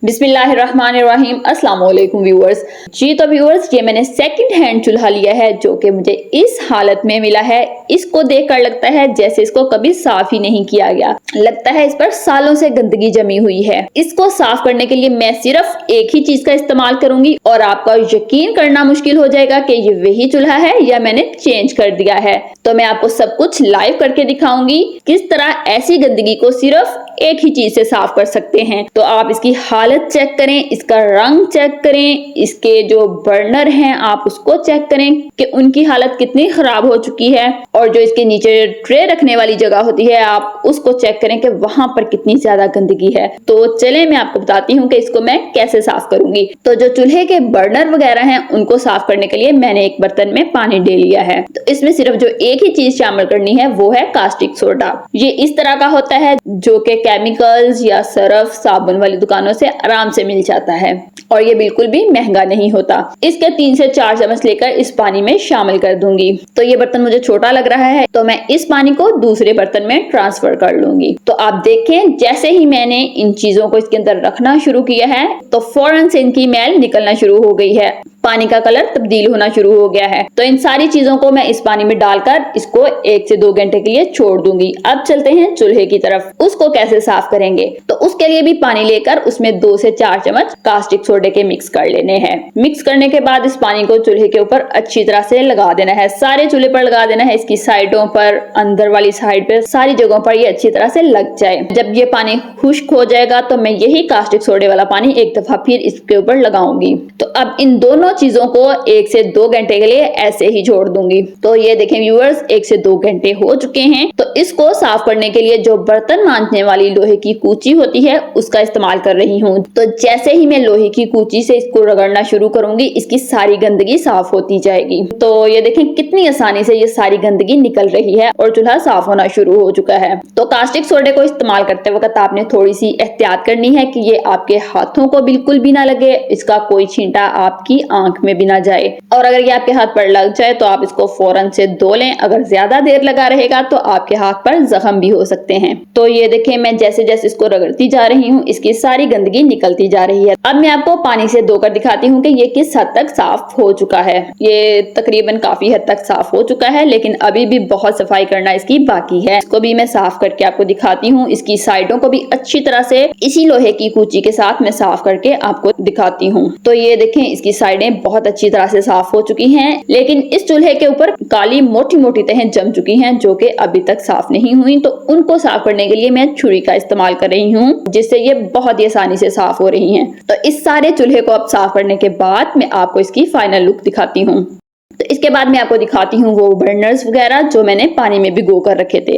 बिस्मिल्लाहिर्रहमानिर्रहीम। अस्सलाम वालेकुम व्यूअर्स। जी तो व्यूअर्स, ये मैंने सेकंड हैंड चूल्हा लिया है जो कि मुझे इस हालत में मिला है। इसको देखकर लगता है जैसे इसको कभी साफ ही नहीं किया गया। लगता है इस पर सालों से गंदगी जमी हुई है। इसको साफ करने के लिए मैं सिर्फ एक ही चीज का इस्तेमाल करूंगी और आपका यकीन करना मुश्किल हो जाएगा कि ये वही चूल्हा है या मैंने चेंज कर दिया है। तो मैं आपको सब कुछ लाइव करके दिखाऊंगी किस तरह ऐसी गंदगी को सिर्फ एक ही चीज से साफ कर सकते हैं। तो आप इसकी हालत चेक करें, इसका रंग चेक करें, इसके जो बर्नर हैं आप उसको चेक करें कि उनकी हालत कितनी खराब हो चुकी है, और जो इसके नीचे ट्रे रखने वाली जगह होती है आप उसको चेक करें कि वहां पर कितनी ज्यादा गंदगी है। तो चले मैं आपको बताती हूँ कि इसको मैं कैसे साफ करूंगी। तो जो चूल्हे के बर्नर वगैरह हैं उनको साफ करने के लिए मैंने एक बर्तन में पानी ले लिया है। तो इसमें सिर्फ जो एक ही चीज शामिल करनी है वो है कास्टिक सोडा। ये इस तरह का होता है जो कि केमिकल्स या सरफ साबुन वाली दुकानों से आराम से मिल जाता है और ये बिल्कुल भी महंगा नहीं होता। इसके 3 से 4 चम्मच लेकर इस पानी में शामिल कर दूंगी। तो ये बर्तन मुझे छोटा लग रहा है तो मैं इस पानी को दूसरे बर्तन में ट्रांसफर कर लूंगी। तो आप देखें जैसे ही मैंने इन चीजों को इसके अंदर रखना शुरू किया है तो फौरन से इनकी मैल निकलना शुरू हो गई है, पानी का कलर तब्दील होना शुरू हो गया है। तो इन सारी चीजों को मैं इस पानी में डालकर इसको 1 से 2 घंटे के लिए छोड़ दूंगी। अब चलते हैं चूल्हे की तरफ। उसको कैसे साफ करेंगे, तो उसके लिए भी पानी लेकर उसमें 2 से 4 चम्मच कास्टिक सोडे के मिक्स कर लेने हैं। मिक्स करने के बाद इस पानी को चूल्हे के ऊपर अच्छी तरह से लगा देना है, सारे चूल्हे पर लगा देना है, इसकी साइडों पर, अंदर वाली साइड पे, सारी जगहों पर ये अच्छी तरह से लग जाए। जब ये पानी खुश्क हो जाएगा तो मैं यही कास्टिक सोडे वाला पानी एक दफा फिर इसके ऊपर लगाऊंगी। तो अब इन दोनों चीजों को 1 से 2 घंटे के लिए ऐसे ही छोड़ दूंगी। तो ये देखें व्यूअर्स, 1 से 2 घंटे हो चुके हैं। तो इसको साफ करने के लिए जो बर्तन मांजने वाली लोहे की कूची होती है उसका इस्तेमाल कर रही हूँ। तो जैसे ही मैं लोहे की कूची से इसको रगड़ना शुरू करूंगी इसकी सारी गंदगी साफ होती जाएगी। तो ये देखें कितनी आसानी से ये सारी गंदगी निकल रही है और चूल्हा साफ होना शुरू हो चुका है। तो कास्टिक सोडे को इस्तेमाल करते वक्त आपने थोड़ी सी एहतियात करनी है कि ये आपके हाथों को बिल्कुल भी ना लगे, इसका कोई छींटा आपकी आंख में भी ना जाए, और अगर ये आपके हाथ पर लग जाए तो आप इसको फौरन से धो लें। अगर ज्यादा देर लगा रहेगा तो आपके हाथ पर जख्म भी हो सकते हैं। तो ये देखें मैं जैसे जैसे इसको रगड़ती जा रही हूँ इसकी सारी गंदगी निकलती जा रही है। अब मैं आपको पानी से धोकर दिखाती हूँ कि ये किस हद तक साफ हो चुका है। ये तकरीबन काफी हद तक साफ हो चुका है लेकिन अभी भी बहुत सफाई करना इसकी बाकी है। इसको भी मैं साफ करके आपको दिखाती हूँ। इसकी साइडों को भी अच्छी तरह से इसी लोहे की कूची के साथ मैं साफ करके आपको दिखाती हूँ। तो ये देखें इसकी साइडें बहुत अच्छी तरह से साफ हो चुकी हैं, लेकिन इस चूल्हे के ऊपर काली मोटी मोटी तहें जम चुकी हैं जो कि अभी तक साफ नहीं हुई। तो उनको साफ करने के लिए मैं छुरी का इस्तेमाल कर रही हूँ जिससे ये बहुत ही आसानी से साफ हो रही हैं। तो इस सारे चूल्हे को अब साफ करने के बाद मैं आपको इसकी फाइनल लुक दिखाती हूँ। तो इसके बाद मैं आपको दिखाती हूँ वो बर्नर्स वगैरह जो मैंने पानी में भिगो कर रखे थे।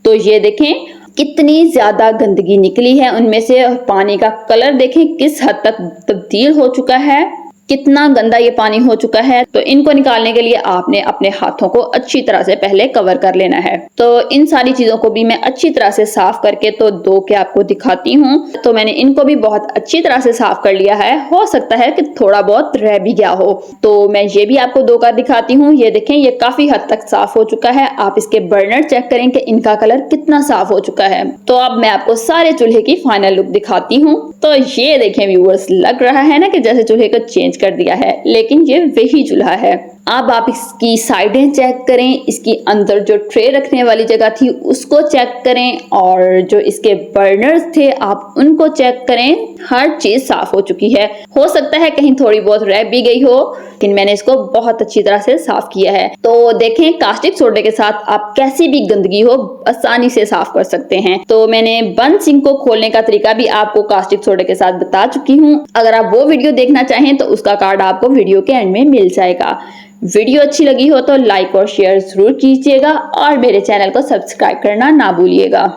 तो ये देखें कितनी ज्यादा गंदगी निकली है उनमें से, और पानी का कलर देखें किस हद तक तब्दील हो चुका है, कितना गंदा ये पानी हो चुका है। तो इनको निकालने के लिए आपने अपने हाथों को अच्छी तरह से पहले कवर कर लेना है। तो इन सारी चीजों को भी मैं अच्छी तरह से साफ करके तो धो के आपको दिखाती हूँ। तो मैंने इनको भी बहुत अच्छी तरह से साफ कर लिया है। हो सकता है कि थोड़ा बहुत रह भी गया हो, तो मैं ये भी आपको धोकर दिखाती हूँ। ये देखें ये काफी हद तक साफ हो चुका है। आप इसके बर्नर चेक करें कि इनका कलर कितना साफ हो चुका है। तो अब मैं आपको सारे चूल्हे की फाइनल लुक दिखाती हूँ। तो ये देखें व्यूअर्स, लग रहा है ना कि जैसे चूल्हे को चेंज कर दिया है, लेकिन ये वही चूल्हा है। अब आप इसकी साइडें चेक करें, इसकी अंदर जो ट्रे रखने वाली जगह थी उसको चेक करें, और जो इसके बर्नर्स थे आप उनको चेक करें। हर चीज साफ हो चुकी है। हो सकता है कहीं थोड़ी बहुत रह भी गई हो, लेकिन मैंने इसको बहुत अच्छी तरह से साफ किया है। तो देखें कास्टिक सोडे के साथ आप कैसी भी गंदगी हो आसानी से साफ कर सकते हैं। तो मैंने बंद सिंक को खोलने का तरीका भी आपको कास्टिक सोडे के साथ बता चुकी हूँ। अगर आप वो वीडियो देखना चाहें तो उसका कार्ड आपको वीडियो के एंड में मिल जाएगा। वीडियो अच्छी लगी हो तो लाइक और शेयर जरूर कीजिएगा और मेरे चैनल को सब्सक्राइब करना ना भूलिएगा।